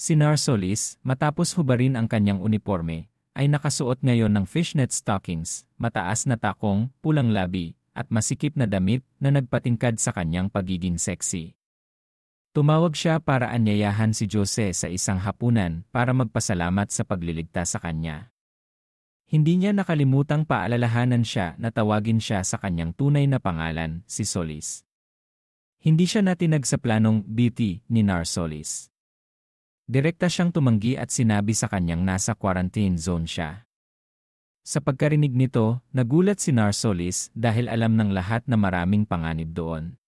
Si Narsolis, matapos hubarin ang kanyang uniforme, ay nakasuot ngayon ng fishnet stockings, mataas na takong, pulang labi, at masikip na damit na nagpatingkad sa kanyang pagiging sexy. Tumawag siya para anyayahan si Jose sa isang hapunan para magpasalamat sa pagliligtas sa kanya. Hindi niya nakalimutang paalalahanan siya na tawagin siya sa kanyang tunay na pangalan, si Solis. Hindi siya natinag sa planong beauty ni Narsolis. Direkta siyang tumanggi at sinabi sa kanyang nasa quarantine zone siya. Sa pagkarinig nito, nagulat si Narsolis dahil alam ng lahat na maraming panganib doon.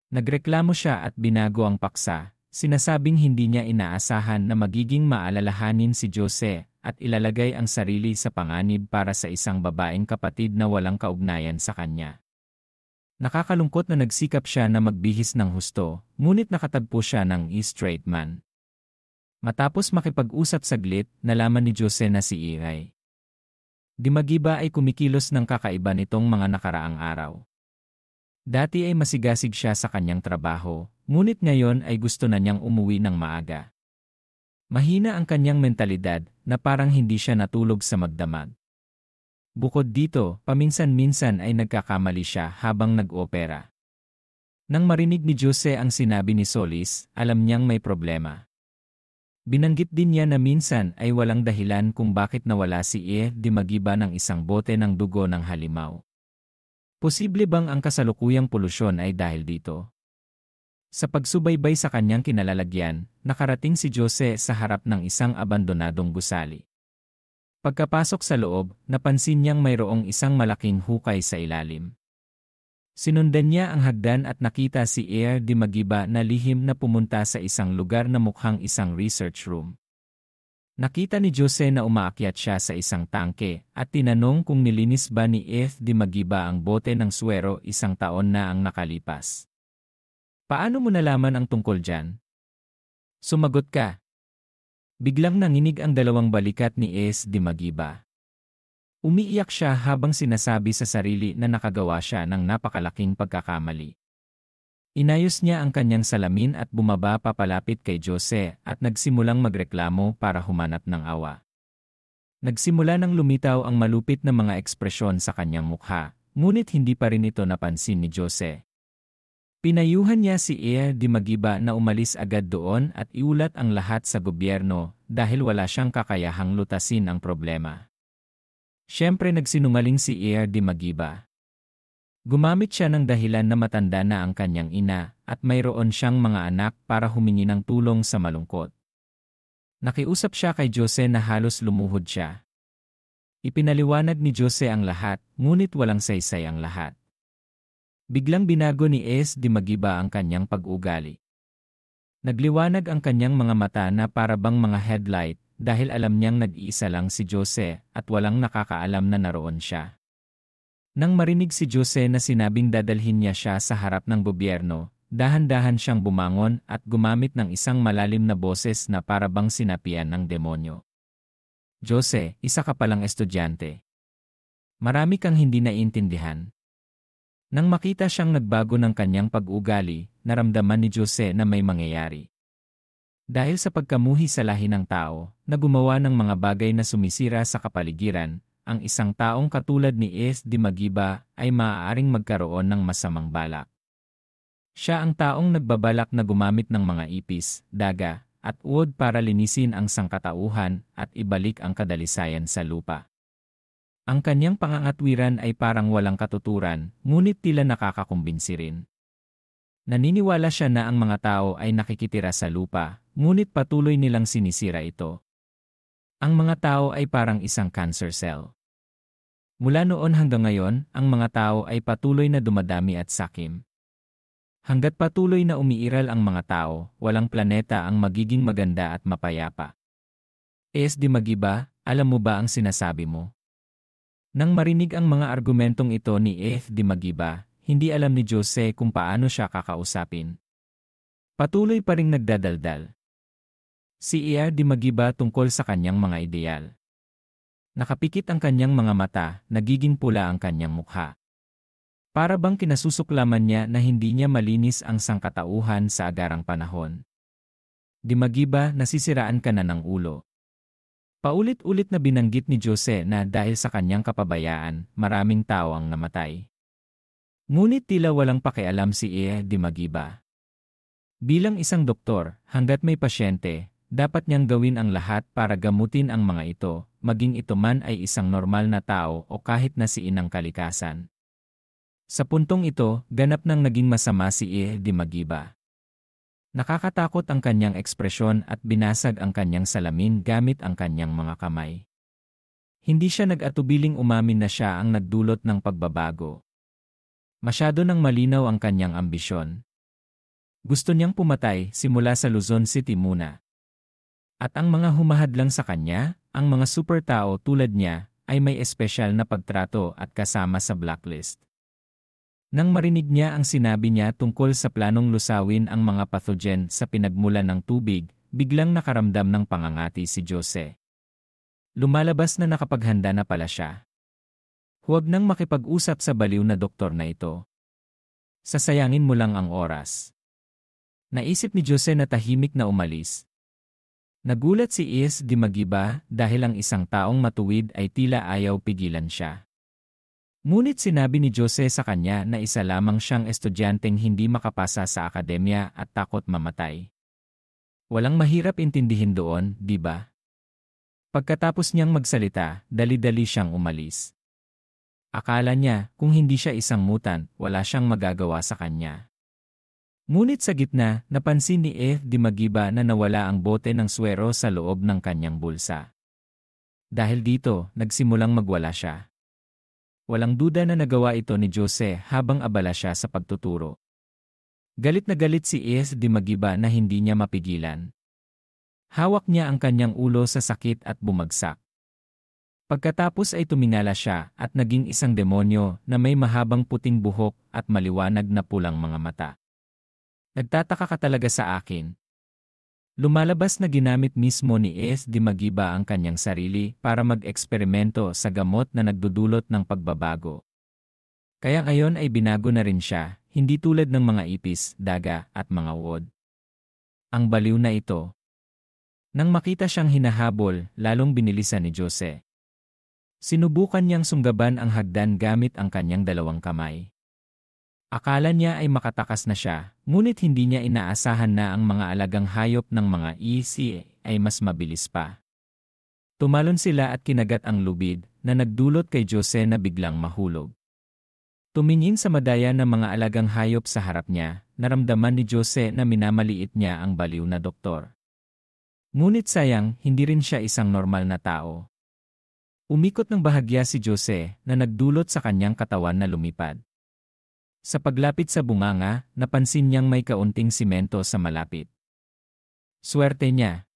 Nagreklamo siya at binago ang paksa, sinasabing hindi niya inaasahan na magiging maalalahanin si Jose at ilalagay ang sarili sa panganib para sa isang babaeng kapatid na walang kaugnayan sa kanya. Nakakalungkot na nagsikap siya na magbihis ng husto, ngunit nakatagpo siya ng straight man. Matapos makipag-usap saglit, nalaman ni Jose na si Iray Dimagiba ay kumikilos ng kakaiba nitong mga nakaraang araw. Dati ay masigasig siya sa kanyang trabaho, ngunit ngayon ay gusto na niyang umuwi ng maaga. Mahina ang kanyang mentalidad na parang hindi siya natulog sa magdamag. Bukod dito, paminsan-minsan ay nagkakamali siya habang nag-opera. Nang marinig ni Jose ang sinabi ni Solis, alam niyang may problema. Binanggit din niya na minsan ay walang dahilan kung bakit nawala si Dimagiba ng isang bote ng dugo ng halimaw. Posible bang ang kasalukuyang polusyon ay dahil dito? Sa pagsubaybay sa kanyang kinalalagyan, nakarating si Jose sa harap ng isang abandonadong gusali. Pagkapasok sa loob, napansin niyang mayroong isang malaking hukay sa ilalim. Sinundan niya ang hagdan at nakita si Dimagiba na lihim na pumunta sa isang lugar na mukhang isang research room. Nakita ni Jose na umaakyat siya sa isang tangke at tinanong kung nilinis ba ni Dimagiba ang bote ng suwero 1 taon na ang nakalipas. Paano mo nalaman ang tungkol dyan? Sumagot ka. Biglang nanginig ang dalawang balikat ni Dimagiba. Umiiyak siya habang sinasabi sa sarili na nakagawa siya ng napakalaking pagkakamali. Inayos niya ang kanyang salamin at bumaba papalapit kay Jose at nagsimulang magreklamo para humanap ng awa. Nagsimula nang lumitaw ang malupit na mga ekspresyon sa kanyang mukha, ngunit hindi pa rin ito napansin ni Jose. Pinayuhan niya si Dimagiba na umalis agad doon at iulat ang lahat sa gobyerno dahil wala siyang kakayahang lutasin ang problema. Siyempre nagsinungaling si Dimagiba. Gumamit siya ng dahilan na matanda na ang kanyang ina at mayroon siyang mga anak para humingi ng tulong sa malungkot. Nakiusap siya kay Jose na halos lumuhod siya. Ipinaliwanag ni Jose ang lahat, ngunit walang saysay ang lahat. Biglang binago ni Dimagiba ang kanyang pag-ugali. Nagliwanag ang kanyang mga mata na para bang mga headlight dahil alam niyang nag-iisa lang si Jose at walang nakakaalam na naroon siya. Nang marinig si Jose na sinabing dadalhin niya siya sa harap ng gobyerno, dahan-dahan siyang bumangon at gumamit ng isang malalim na boses na para bang sinapian ng demonyo. Jose, isa ka palang estudyante. Marami kang hindi naiintindihan. Nang makita siyang nagbago ng kanyang pag-ugali, naramdaman ni Jose na may mangyayari. Dahil sa pagkamuhi sa lahi ng tao, na gumawa ng mga bagay na sumisira sa kapaligiran, ang isang taong katulad ni Dimagiba ay maaaring magkaroon ng masamang balak. Siya ang taong nagbabalak na gumamit ng mga ipis, daga, at uod para linisin ang sangkatauhan at ibalik ang kadalisayan sa lupa. Ang kanyang pangangatwiran ay parang walang katuturan, ngunit tila nakakakumbinsi rin. Naniniwala siya na ang mga tao ay nakikitira sa lupa, ngunit patuloy nilang sinisira ito. Ang mga tao ay parang isang cancer cell. Mula noon hanggang ngayon, ang mga tao ay patuloy na dumadami at sakim. Hanggat patuloy na umiiral ang mga tao, walang planeta ang magiging maganda at mapayapa. Dimagiba, alam mo ba ang sinasabi mo? Nang marinig ang mga argumentong ito ni Dimagiba, hindi alam ni Jose kung paano siya kakausapin. Patuloy pa ring nagdadaldal si Dimagiba tungkol sa kanyang mga ideal. Nakapikit ang kanyang mga mata, nagiging pula ang kanyang mukha. Para bang kinasusuklaman niya na hindi niya malinis ang sangkatauhan sa agarang panahon. Di magiba, nasisiraan ka na ng ulo. Paulit-ulit na binanggit ni Jose na dahil sa kanyang kapabayaan, maraming tao ang namatay. Ngunit tila walang pakialam si Di Magiba. Bilang isang doktor, hanggat may pasyente, dapat niyang gawin ang lahat para gamutin ang mga ito, maging ito man ay isang normal na tao o kahit na si inang kalikasan. Sa puntong ito, ganap nang naging masama si Di Magiba. Nakakatakot ang kanyang ekspresyon at binasag ang kanyang salamin gamit ang kanyang mga kamay. Hindi siya nag-atubiling umamin na siya ang nagdulot ng pagbabago. Masyado nang malinaw ang kanyang ambisyon. Gusto niyang pumatay simula sa Luzon City muna. At ang mga humahadlang sa kanya, ang mga super tao tulad niya, ay may espesyal na pagtrato at kasama sa blacklist. Nang marinig niya ang sinabi niya tungkol sa planong lusawin ang mga pathogen sa pinagmulan ng tubig, biglang nakaramdam ng pangangati si Jose. Lumalabas na nakapaghanda na pala siya. Huwag nang makipag-usap sa baliw na doktor na ito. Sasayangin mo lang ang oras. Naisip ni Jose na tahimik na umalis. Nagulat si Di Magiba dahil ang isang taong matuwid ay tila ayaw pigilan siya. Ngunit sinabi ni Jose sa kanya na isa lamang siyang estudyanteng hindi makapasa sa akademya at takot mamatay. Walang mahirap intindihin doon, di ba? Pagkatapos niyang magsalita, dali-dali siyang umalis. Akala niya, kung hindi siya isang mutant, wala siyang magagawa sa kanya. Ngunit sa gitna, napansin ni Di Magiba na nawala ang bote ng swero sa loob ng kanyang bulsa. Dahil dito, nagsimulang magwala siya. Walang duda na nagawa ito ni Jose habang abala siya sa pagtuturo. Galit na galit si Di Magiba na hindi niya mapigilan. Hawak niya ang kanyang ulo sa sakit at bumagsak. Pagkatapos ay tumingala siya at naging isang demonyo na may mahabang puting buhok at maliwanag na pulang mga mata. Nagtataka ka talaga sa akin. Lumalabas na ginamit mismo ni Di Magiba ang kanyang sarili para mag-eksperimento sa gamot na nagdudulot ng pagbabago. Kaya ngayon ay binago na rin siya, hindi tulad ng mga ipis, daga, at mga uod. Ang baliw na ito. Nang makita siyang hinahabol, lalong binilisan ni Jose. Sinubukan niyang sunggaban ang hagdan gamit ang kanyang dalawang kamay. Akala niya ay makatakas na siya, ngunit hindi niya inaasahan na ang mga alagang hayop ng mga ay mas mabilis pa. Tumalon sila at kinagat ang lubid na nagdulot kay Jose na biglang mahulog. Tumingin sa madaya ng mga alagang hayop sa harap niya, naramdaman ni Jose na minamaliit niya ang baliw na doktor. Ngunit sayang, hindi rin siya isang normal na tao. Umikot ng bahagya si Jose na nagdulot sa kanyang katawan na lumipad. Sa paglapit sa bunganga, napansin niyang may kaunting simento sa malapit. Swerte niya.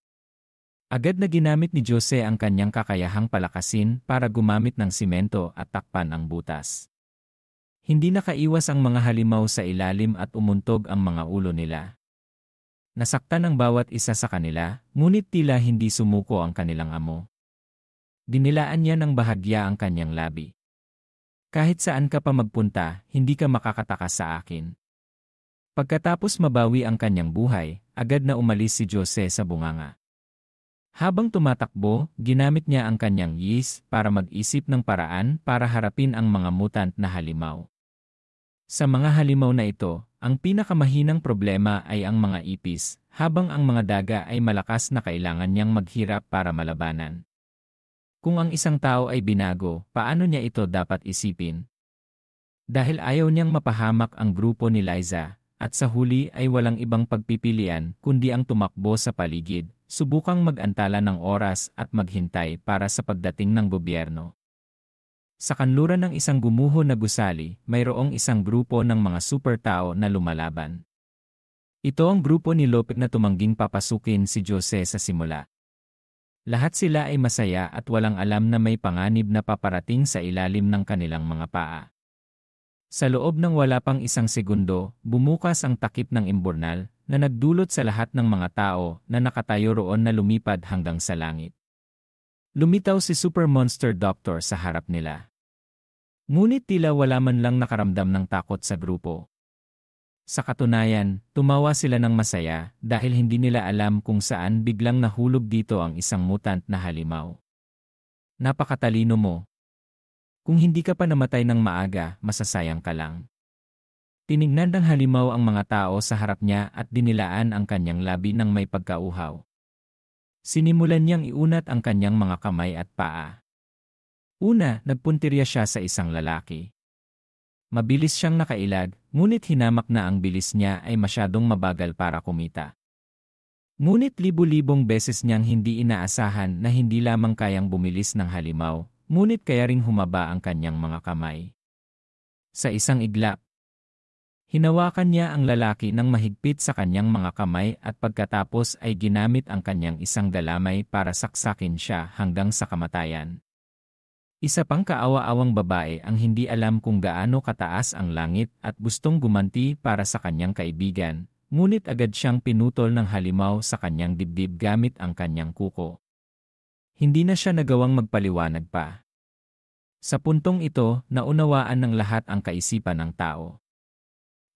Agad na ginamit ni Jose ang kanyang kakayahang palakasin para gumamit ng simento at takpan ang butas. Hindi nakaiwas ang mga halimaw sa ilalim at umuntog ang mga ulo nila. Nasaktan ang bawat isa sa kanila, ngunit tila hindi sumuko ang kanilang amo. Dinilaan niya ng bahagya ang kanyang labi. Kahit saan ka pa magpunta, hindi ka makakatakas sa akin. Pagkatapos mabawi ang kanyang buhay, agad na umalis si Jose sa bunganga. Habang tumatakbo, ginamit niya ang kanyang yis para mag-isip ng paraan para harapin ang mga mutant na halimaw. Sa mga halimaw na ito, ang pinakamahinang problema ay ang mga ipis, habang ang mga daga ay malakas na kailangan niyang maghirap para malabanan. Kung ang isang tao ay binago, paano niya ito dapat isipin? Dahil ayaw niyang mapahamak ang grupo ni Liza, at sa huli ay walang ibang pagpipilian kundi ang tumakbo sa paligid, subukang mag-antala ng oras at maghintay para sa pagdating ng gobyerno. Sa kanluran ng isang gumuho na gusali, mayroong isang grupo ng mga super tao na lumalaban. Ito ang grupo ni Lopez na tumangging papasukin si Jose sa simula. Lahat sila ay masaya at walang alam na may panganib na paparating sa ilalim ng kanilang mga paa. Sa loob ng wala pang isang segundo, bumukas ang takip ng imburnal na nagdulot sa lahat ng mga tao na nakatayo roon na lumipad hanggang sa langit. Lumitaw si Super Monster Doctor sa harap nila. Ngunit tila wala man lang nakaramdam ng takot sa grupo. Sa katunayan, tumawa sila ng masaya dahil hindi nila alam kung saan biglang nahulog dito ang isang mutant na halimaw. Napakatalino mo. Kung hindi ka pa namatay ng maaga, masasayang ka lang. Tinignan ng halimaw ang mga tao sa harap niya at dinilaan ang kanyang labi ng may pagkauhaw. Sinimulan niyang iunat ang kanyang mga kamay at paa. Una, nagpuntirya siya sa isang lalaki. Mabilis siyang nakailag, ngunit hinamak na ang bilis niya ay masyadong mabagal para kumita. Ngunit libu-libong beses niyang hindi inaasahan na hindi lamang kayang bumilis ng halimaw, ngunit kaya ring humaba ang kanyang mga kamay. Sa isang iglap, hinawakan niya ang lalaki ng mahigpit sa kanyang mga kamay at pagkatapos ay ginamit ang kanyang isang dalamay para saksakin siya hanggang sa kamatayan. Isa pang kaawa-awang babae ang hindi alam kung gaano kataas ang langit at gustong gumanti para sa kanyang kaibigan, ngunit agad siyang pinutol ng halimaw sa kanyang dibdib gamit ang kanyang kuko. Hindi na siya nagawang magpaliwanag pa. Sa puntong ito, naunawaan ng lahat ang kaisipan ng tao.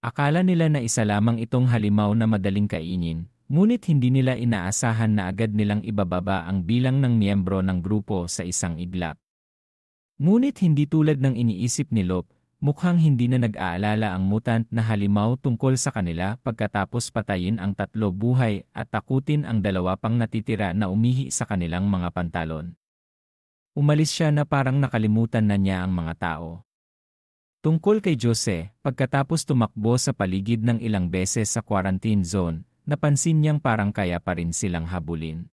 Akala nila na isa lamang itong halimaw na madaling kainin, ngunit hindi nila inaasahan na agad nilang ibababa ang bilang ng miyembro ng grupo sa isang iglap. Ngunit hindi tulad ng iniisip ni Lop, mukhang hindi na nag-aalala ang mutant na halimaw tungkol sa kanila pagkatapos patayin ang 3 buhay at takutin ang 2 pang natitira na umihi sa kanilang mga pantalon. Umalis siya na parang nakalimutan na niya ang mga tao. Tungkol kay Jose, pagkatapos tumakbo sa paligid ng ilang beses sa quarantine zone, napansin niyang parang kaya pa rin silang habulin.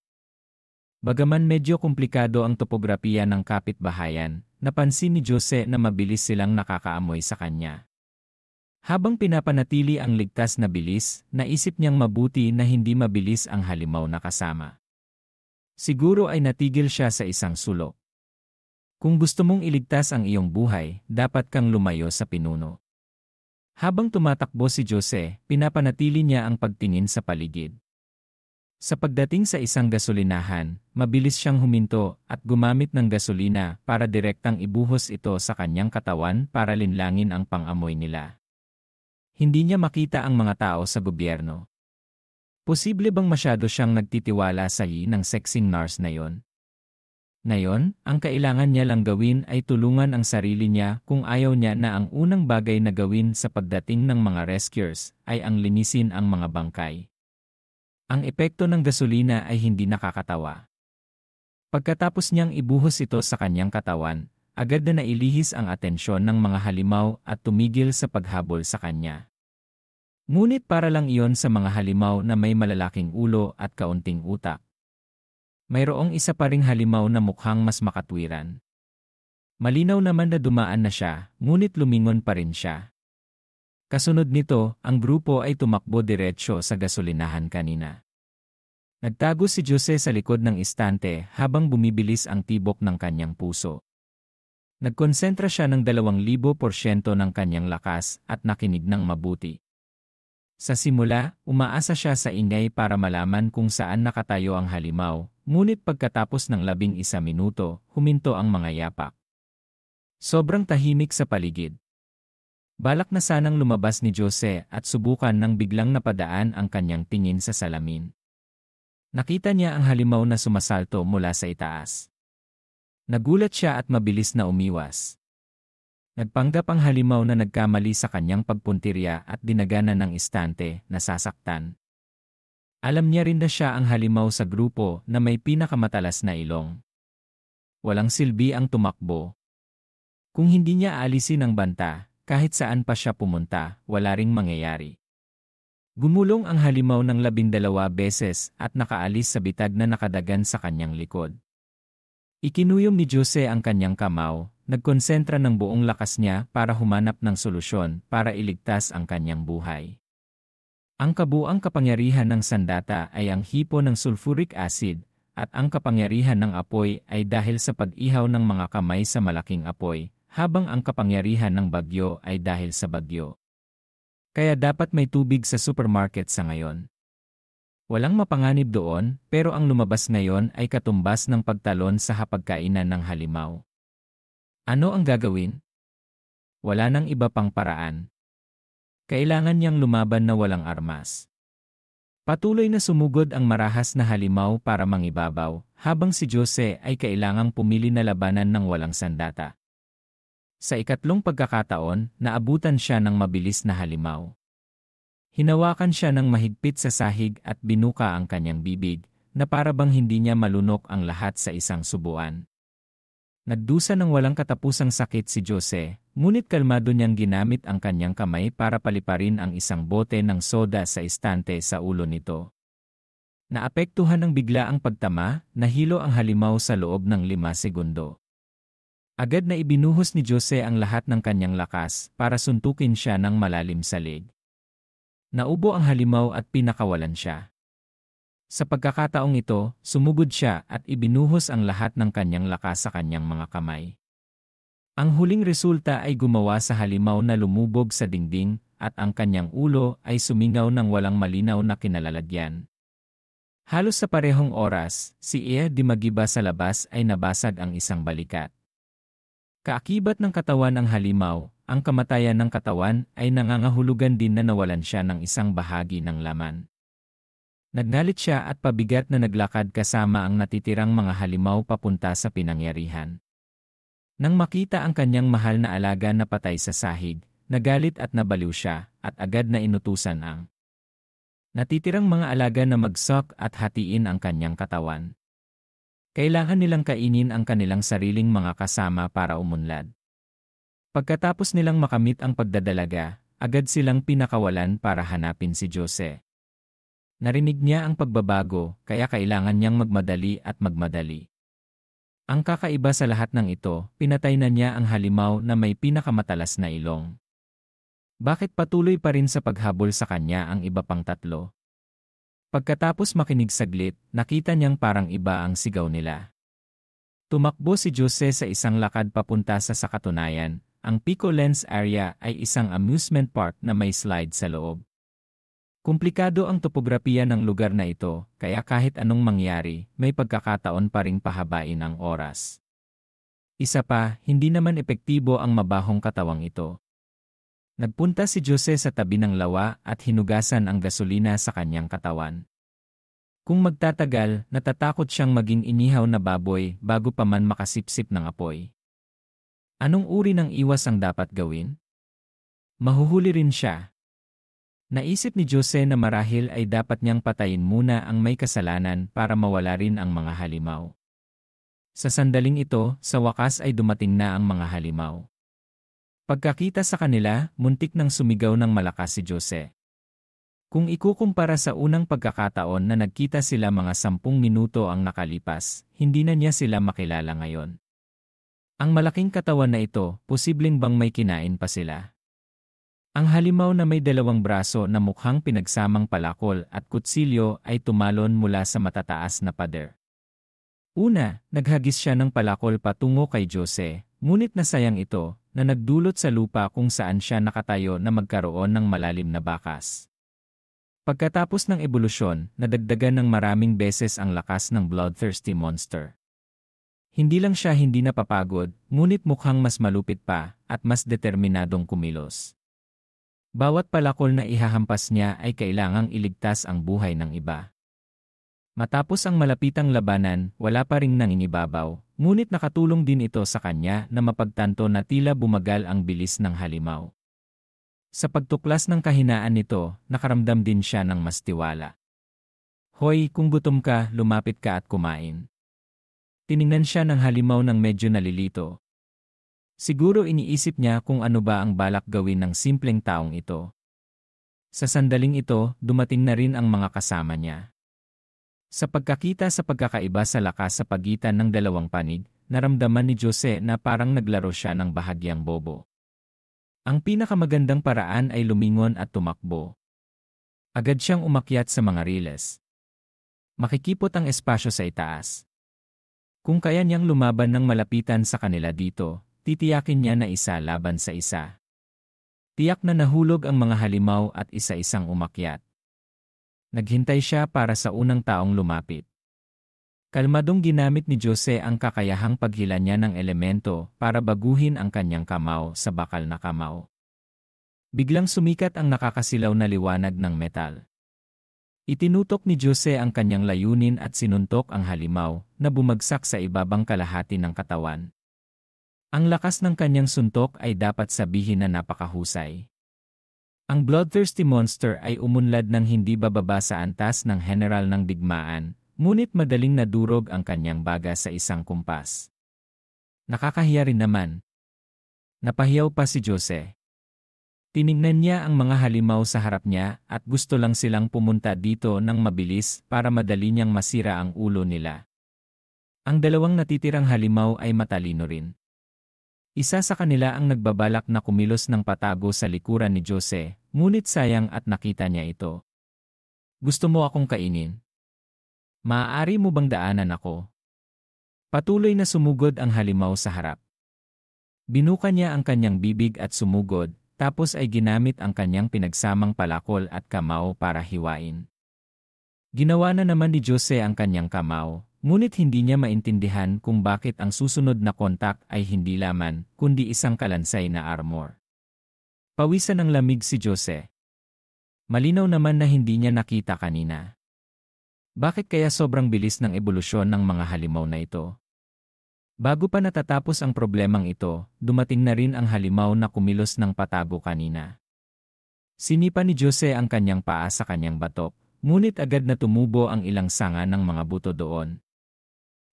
Bagaman medyo komplikado ang topografiya ng kapitbahayan, napansin ni Jose na mabilis silang nakakaamoy sa kanya. Habang pinapanatili ang ligtas na bilis, naisip niyang mabuti na hindi mabilis ang halimaw na kasama. Siguro ay natigil siya sa isang sulok. Kung gusto mong iligtas ang iyong buhay, dapat kang lumayo sa pinuno. Habang tumatakbo si Jose, pinapanatili niya ang pagtingin sa paligid. Sa pagdating sa isang gasolinahan, mabilis siyang huminto at gumamit ng gasolina para direktang ibuhos ito sa kanyang katawan para linlangin ang pang-amoy nila. Hindi niya makita ang mga tao sa gobyerno. Posible bang masyado siyang nagtitiwala sa ng sexing nurse na yon? Ngayon, ang kailangan niya lang gawin ay tulungan ang sarili niya kung ayaw niya na ang unang bagay na gawin sa pagdating ng mga rescuers ay ang linisin ang mga bangkay. Ang epekto ng gasolina ay hindi nakakatawa. Pagkatapos niyang ibuhos ito sa kanyang katawan, agad na nailihis ang atensyon ng mga halimaw at tumigil sa paghabol sa kanya. Ngunit para lang iyon sa mga halimaw na may malalaking ulo at kaunting utak. Mayroong isa pa ring halimaw na mukhang mas makatwiran. Malinaw naman na dumaan na siya, ngunit lumingon pa rin siya. Kasunod nito, ang grupo ay tumakbo diretsyo sa gasolinahan kanina. Nagtago si Jose sa likod ng istante habang bumibilis ang tibok ng kanyang puso. Nagkonsentra siya ng 2,000% ng kanyang lakas at nakinig ng mabuti. Sa simula, umaasa siya sa ingay para malaman kung saan nakatayo ang halimaw, ngunit pagkatapos ng 11 minuto, huminto ang mga yapak. Sobrang tahimik sa paligid. Balak na sanang lumabas ni Jose at subukan nang biglang napadaan ang kanyang tingin sa salamin. Nakita niya ang halimaw na sumasalto mula sa itaas. Nagulat siya at mabilis na umiwas. Nagpanggap ang halimaw na nagkamali sa kanyang pagpuntirya at dinagana ng istante, nasasaktan. Alam niya rin na siya ang halimaw sa grupo na may pinakamatalas na ilong. Walang silbi ang tumakbo. Kung hindi niya aalisin ang banta, kahit saan pa siya pumunta, wala ring mangyayari. Gumulong ang halimaw ng 12 beses at nakaalis sa bitag na nakadagan sa kanyang likod. Ikinuyom ni Jose ang kanyang kamao, nagkonsentra ng buong lakas niya para humanap ng solusyon para iligtas ang kanyang buhay. Ang kabuang kapangyarihan ng sandata ay ang hipo ng sulfuric acid, at ang kapangyarihan ng apoy ay dahil sa pag-ihaw ng mga kamay sa malaking apoy, habang ang kapangyarihan ng bagyo ay dahil sa bagyo. Kaya dapat may tubig sa supermarket sa ngayon. Walang mapanganib doon, pero ang lumabas ngayon ay katumbas ng pagtalon sa hapagkainan ng halimaw. Ano ang gagawin? Wala nang iba pang paraan. Kailangan niyang lumaban na walang armas. Patuloy na sumugod ang marahas na halimaw para mangibabaw, habang si Jose ay kailangang pumili na labanan ng walang sandata. Sa ikatlong pagkakataon, naabutan siya ng mabilis na halimaw. Hinawakan siya ng mahigpit sa sahig at binuka ang kanyang bibig, na para bang hindi niya malunok ang lahat sa isang subuan. Nagdusa ng walang katapusang sakit si Jose, ngunit kalmado niyang ginamit ang kanyang kamay para paliparin ang isang bote ng soda sa istante sa ulo nito. Naapektuhan ng bigla ang pagtama, nahilo ang halimaw sa loob ng 5 segundo. Agad na ibinuhos ni Jose ang lahat ng kanyang lakas para suntukin siya ng malalim sa leg. Naubo ang halimaw at pinakawalan siya. Sa pagkakataong ito, sumugod siya at ibinuhos ang lahat ng kanyang lakas sa kanyang mga kamay. Ang huling resulta ay gumawa sa halimaw na lumubog sa dingding at ang kanyang ulo ay sumingaw ng walang malinaw na kinalalagyan. Halos sa parehong oras, si Ea di Magiba sa labas ay nabasag ang isang balikat. Kaakibat ng katawan ang halimaw, ang kamatayan ng katawan ay nangangahulugan din na nawalan siya ng isang bahagi ng laman. Nagnalit siya at pabigat na naglakad kasama ang natitirang mga halimaw papunta sa pinangyarihan. Nang makita ang kanyang mahal na alaga na patay sa sahig, nagalit at nabaliw siya at agad na inutusan ang natitirang mga alaga na magsok at hatiin ang kanyang katawan. Kailangan nilang kainin ang kanilang sariling mga kasama para umunlad. Pagkatapos nilang makamit ang pagdadalaga, agad silang pinakawalan para hanapin si Jose. Narinig niya ang pagbabago, kaya kailangan niyang magmadali at magmadali. Ang kakaiba sa lahat ng ito, pinatay na niya ang halimaw na may pinakamatalas na ilong. Bakit patuloy pa rin sa paghabol sa kanya ang iba pang 3? Pagkatapos makinig saglit, nakita niyang parang iba ang sigaw nila. Tumakbo si Jose sa isang lakad papunta sa katunayan. Ang Pico Lens area ay isang amusement park na may slide sa loob. Komplikado ang topografiya ng lugar na ito, kaya kahit anong mangyari, may pagkakataon pa ring pahabain ang oras. Isa pa, hindi naman epektibo ang mabahong katawang ito. Nagpunta si Jose sa tabi ng lawa at hinugasan ang gasolina sa kanyang katawan. Kung magtatagal, natatakot siyang maging inihaw na baboy bago pa man makasipsip ng apoy. Anong uri ng iwas ang dapat gawin? Mahuhuli rin siya. Naisip ni Jose na marahil ay dapat niyang patayin muna ang may kasalanan para mawala rin ang mga halimaw. Sa sandaling ito, sa wakas ay dumating na ang mga halimaw. Pagkakita sa kanila, muntik nang sumigaw ng malakas si Jose. Kung ikukumpara sa unang pagkakataon na nagkita sila mga 10 minuto ang nakalipas, hindi na niya sila makilala ngayon. Ang malaking katawan na ito, posibleng bang may kinain pa sila? Ang halimaw na may 2 braso na mukhang pinagsamang palakol at kutsilyo ay tumalon mula sa matataas na pader. Una, naghagis siya ng palakol patungo kay Jose, ngunit nasayang ito, na nagdulot sa lupa kung saan siya nakatayo na magkaroon ng malalim na bakas. Pagkatapos ng ebolusyon, nadagdagan ng maraming beses ang lakas ng bloodthirsty monster. Hindi lang siya hindi napapagod, ngunit mukhang mas malupit pa at mas determinadong kumilos. Bawat palakol na ihahampas niya ay kailangang iligtas ang buhay ng iba. Matapos ang malapitang labanan, wala pa ring nangingibabaw, ngunit nakatulong din ito sa kanya na mapagtanto na tila bumagal ang bilis ng halimaw. Sa pagtuklas ng kahinaan nito, nakaramdam din siya ng mas tiwala. Hoy, kung gutom ka, lumapit ka at kumain. Tiningnan siya ng halimaw ng medyo nalilito. Siguro iniisip niya kung ano ba ang balak gawin ng simpleng taong ito. Sa sandaling ito, dumating na rin ang mga kasama niya. Sa pagkakita sa pagkakaiba sa lakas sa pagitan ng 2 panig, naramdaman ni Jose na parang naglaro siya ng bahagyang bobo. Ang pinakamagandang paraan ay lumingon at tumakbo. Agad siyang umakyat sa mga riles. Makikipot ang espasyo sa itaas. Kung kaya niyang lumaban ng malapitan sa kanila dito, titiyakin niya na isa laban sa isa. Tiyak na nahulog ang mga halimaw at isa-isang umakyat. Naghintay siya para sa unang taong lumapit. Kalmadong ginamit ni Jose ang kakayahang paghila niya ng elemento para baguhin ang kanyang kamao sa bakal na kamao. Biglang sumikat ang nakakasilaw na liwanag ng metal. Itinutok ni Jose ang kanyang layunin at sinuntok ang halimaw na bumagsak sa ibabang kalahati ng katawan. Ang lakas ng kanyang suntok ay dapat sabihin na napakahusay. Ang bloodthirsty monster ay umunlad ng hindi bababa sa antas ng general ng digmaan, ngunit madaling nadurog ang kanyang baga sa isang kumpas. Nakakahiya rin naman. Napahiyaw pa si Jose. Tinignan niya ang mga halimaw sa harap niya at gusto lang silang pumunta dito ng mabilis para madali niyang masira ang ulo nila. Ang dalawang natitirang halimaw ay matalino rin. Isa sa kanila ang nagbabalak na kumilos ng patago sa likuran ni Jose, ngunit sayang at nakita niya ito. Gusto mo akong kainin? Maaari mo bang daanan ako? Patuloy na sumugod ang halimaw sa harap. Binuka niya ang kanyang bibig at sumugod, tapos ay ginamit ang kanyang pinagsamang palakol at kamao para hiwain. Ginawa na naman ni Jose ang kanyang kamao, ngunit hindi niya maintindihan kung bakit ang susunod na kontak ay hindi laman, kundi isang kalansay na armor. Pawisan ng lamig si Jose. Malinaw naman na hindi niya nakita kanina. Bakit kaya sobrang bilis ng ebolusyon ng mga halimaw na ito? Bago pa natatapos ang problemang ito, dumating na rin ang halimaw na kumilos ng patago kanina. Sinipa ni Jose ang kanyang paa sa kanyang batok, ngunit agad na tumubo ang ilang sanga ng mga buto doon.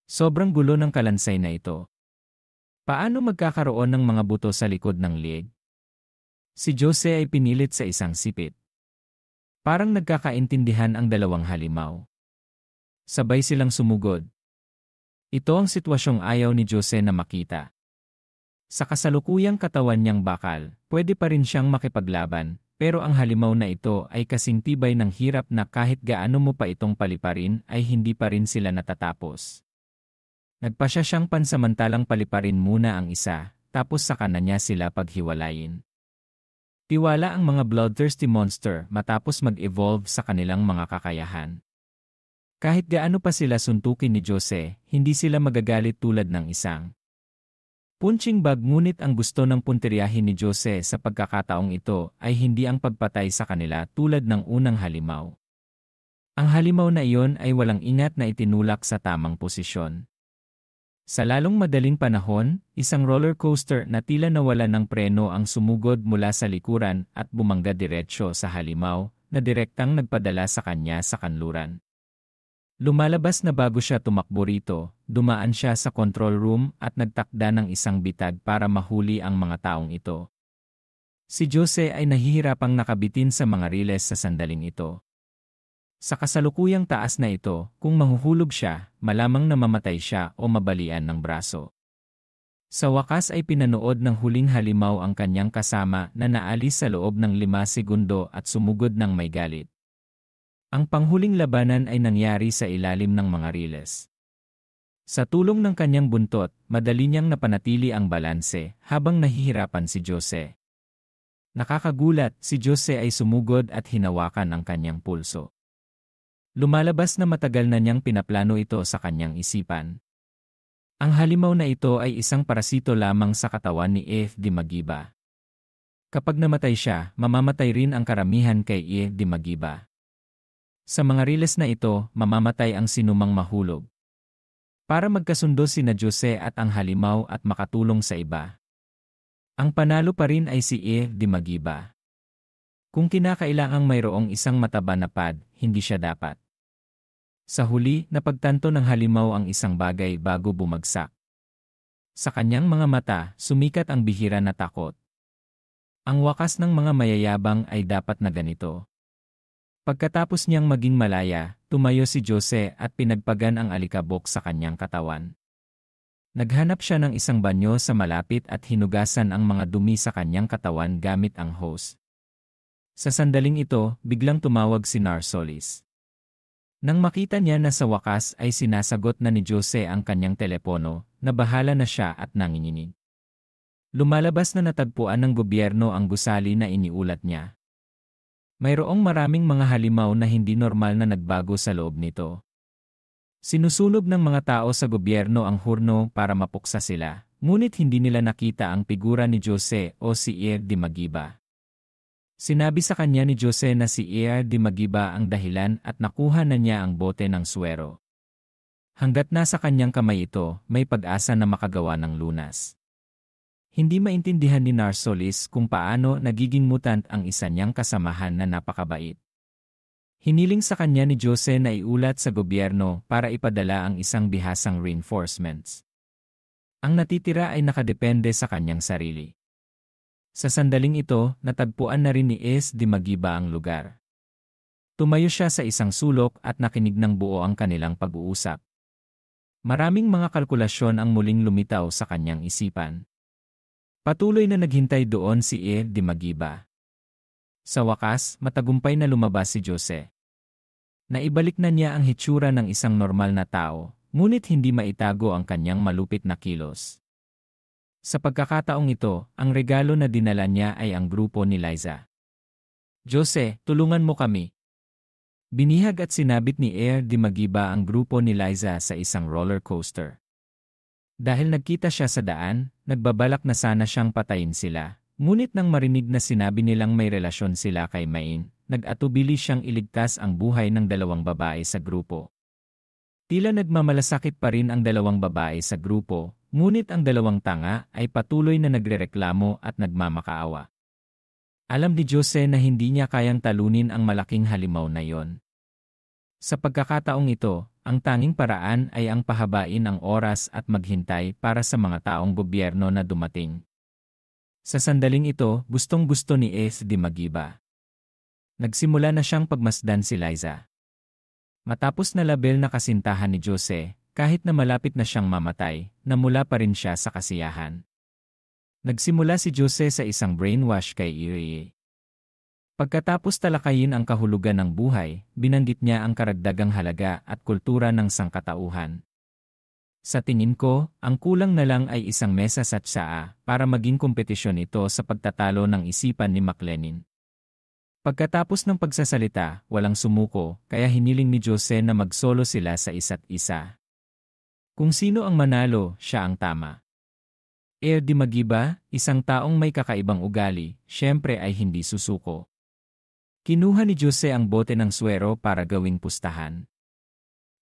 Sobrang gulo ng kalansay na ito. Paano magkakaroon ng mga buto sa likod ng liig? Si Jose ay pinilit sa isang sipit. Parang nagkakaintindihan ang dalawang halimaw. Sabay silang sumugod. Ito ang sitwasyong ayaw ni Jose na makita. Sa kasalukuyang katawan niyang bakal, pwede pa rin siyang makipaglaban, pero ang halimaw na ito ay kasing tibay ng hirap na kahit gaano mo pa itong paliparin ay hindi pa rin sila natatapos. Nagpasya siyang pansamantalang paliparin muna ang isa, tapos saka na niya sila paghiwalayin. Tiwala ang mga bloodthirsty monster matapos mag-evolve sa kanilang mga kakayahan. Kahit gaano pa sila suntukin ni Jose, hindi sila magagalit tulad ng isang punching bag, ngunit ang gusto ng puntiryahin ni Jose sa pagkakataong ito ay hindi ang pagpatay sa kanila tulad ng unang halimaw. Ang halimaw na iyon ay walang ingat na itinulak sa tamang posisyon. Sa lalong madaling panahon, isang roller coaster na tila nawala ng preno ang sumugod mula sa likuran at bumangga diretsyo sa halimaw na direktang nagpadala sa kanya sa kanluran. Lumalabas na bago siya tumakbo rito, dumaan siya sa control room at nagtakda ng isang bitag para mahuli ang mga taong ito. Si Jose ay nahihirapang nakabitin sa mga riles sa sandaling ito. Sa kasalukuyang taas na ito, kung mahuhulog siya, malamang namamatay siya o mabalian ng braso. Sa wakas ay pinanood ng huling halimaw ang kanyang kasama na naalis sa loob ng 5 segundo at sumugod ng may galit. Ang panghuling labanan ay nangyari sa ilalim ng mga riles. Sa tulong ng kanyang buntot, madali niyang napanatili ang balanse habang nahihirapan si Jose. Nakakagulat, si Jose ay sumugod at hinawakan ang kanyang pulso. Lumalabas na matagal na niyang pinaplano ito sa kanyang isipan. Ang halimaw na ito ay isang parasito lamang sa katawan ni AFD Magiba. Kapag namatay siya, mamamatay rin ang karamihan kay AFD Magiba. Sa mga riles na ito, mamamatay ang sinumang mahulog. Para magkasundo sina Jose at ang halimaw at makatulong sa iba. Ang panalo pa rin ay si AFD Magiba. Kung kinakailangang mayroong isang mataba na pad, hindi siya dapat. Sa huli, napagtanto ng halimaw ang isang bagay bago bumagsak. Sa kanyang mga mata, sumikat ang bihira na takot. Ang wakas ng mga mayayabang ay dapat na ganito. Pagkatapos niyang maging malaya, tumayo si Jose at pinagpagan ang alikabok sa kanyang katawan. Naghanap siya ng isang banyo sa malapit at hinugasan ang mga dumi sa kanyang katawan gamit ang hose. Sa sandaling ito, biglang tumawag si Narsolis. Nang makita niya na sa wakas ay sinasagot na ni Jose ang kanyang telepono, nabahala na siya at nanginginig. Lumalabas na natagpuan ng gobyerno ang gusali na iniulat niya. Mayroong maraming mga halimaw na hindi normal na nagbago sa loob nito. Sinusunog ng mga tao sa gobyerno ang hurno para mapuksa sila, ngunit hindi nila nakita ang figura ni Jose o si AFD Magiba. Sinabi sa kanya ni Jose na si E.R. Dimagiba ang dahilan at nakuha na niya ang bote ng swero. Hanggat nasa kanyang kamay ito, may pag-asa na makagawa ng lunas. Hindi maintindihan ni Narsolis kung paano nagiging mutant ang isa niyang kasamahan na napakabait. Hiniling sa kanya ni Jose na iulat sa gobyerno para ipadala ang isang bihasang reinforcements. Ang natitira ay nakadepende sa kanyang sarili. Sa sandaling ito, natagpuan na rin ni S. Dimagiba ang lugar. Tumayo siya sa isang sulok at nakinig ng buo ang kanilang pag-uusap. Maraming mga kalkulasyon ang muling lumitaw sa kanyang isipan. Patuloy na naghintay doon si E. Dimagiba. Sa wakas, matagumpay na lumabas si Jose. Naibalik na niya ang hitsura ng isang normal na tao, ngunit hindi maitago ang kanyang malupit na kilos. Sa pagkakataong ito, ang regalo na dinala niya ay ang grupo ni Liza. Jose, tulungan mo kami. Binihag at sinabit ni E. Dimagiba ang grupo ni Liza sa isang roller coaster. Dahil nagkita siya sa daan, nagbabalak na sana siyang patayin sila. Ngunit nang marinig na sinabi nilang may relasyon sila kay Maine, nag-atubili siyang iligtas ang buhay ng dalawang babae sa grupo. Tila nagmamalasakit pa rin ang dalawang babae sa grupo, ngunit ang dalawang tanga ay patuloy na nagrereklamo at nagmamakaawa. Alam ni Jose na hindi niya kayang talunin ang malaking halimaw na yon. Sa pagkakataong ito, ang tanging paraan ay ang pahabain ang oras at maghintay para sa mga taong gobyerno na dumating. Sa sandaling ito, gustong-gusto ni S. Dimagiba. Nagsimula na siyang pagmasdan si Liza. Matapos na label na kasintahan ni Jose, kahit na malapit na siyang mamatay, namula pa rin siya sa kasiyahan. Nagsimula si Jose sa isang brainwash kay Irie. Pagkatapos talakayin ang kahulugan ng buhay, binanggit niya ang karagdagang halaga at kultura ng sangkatauhan. Sa tingin ko, ang kulang na lang ay isang mesa sa tsaa para maging kompetisyon ito sa pagtatalo ng isipan ni McLennan. Pagkatapos ng pagsasalita, walang sumuko, kaya hiniling ni Jose na magsolo sila sa isa't isa. Kung sino ang manalo, siya ang tama. E. Dimagiba, isang taong may kakaibang ugali, syempre ay hindi susuko. Kinuha ni Jose ang bote ng swero para gawing pustahan.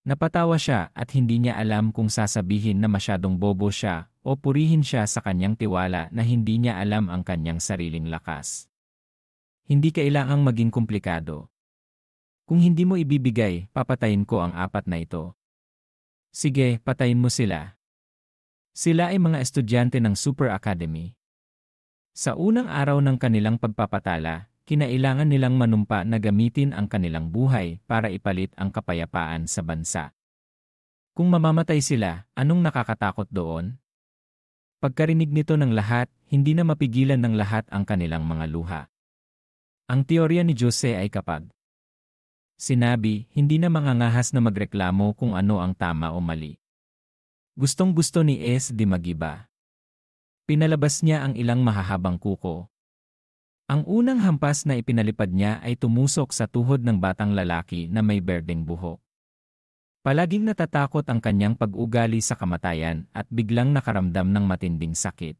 Napatawa siya at hindi niya alam kung sasabihin na masyadong bobo siya o purihin siya sa kanyang tiwala na hindi niya alam ang kanyang sariling lakas. Hindi kailangang maging komplikado. Kung hindi mo ibibigay, papatayin ko ang apat na ito. Sige, patayin mo sila. Sila ay mga estudyante ng Super Academy. Sa unang araw ng kanilang pagpapatala, kinailangan nilang manumpa na gamitin ang kanilang buhay para ipalit ang kapayapaan sa bansa. Kung mamamatay sila, anong nakakatakot doon? Pagkarinig nito ng lahat, hindi na mapigilan ng lahat ang kanilang mga luha. Ang teorya ni Jose ay kapag sinabi, hindi na mangangahas na magreklamo kung ano ang tama o mali. Gustong-gusto ni S. Dimagiba. Pinalabas niya ang ilang mahahabang kuko. Ang unang hampas na ipinalipad niya ay tumusok sa tuhod ng batang lalaki na may berdeng buhok. Palaging natatakot ang kanyang pag-ugali sa kamatayan at biglang nakaramdam ng matinding sakit.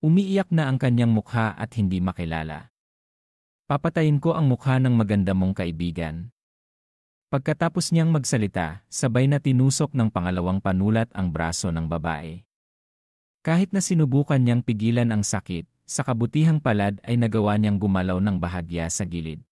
Umiiyak na ang kanyang mukha at hindi makilala. Papatayin ko ang mukha ng maganda mong kaibigan. Pagkatapos niyang magsalita, sabay na tinusok ng pangalawang panulat ang braso ng babae. Kahit na sinubukan niyang pigilan ang sakit, sa kabutihang palad ay nagawa niyang gumalaw ng bahagya sa gilid.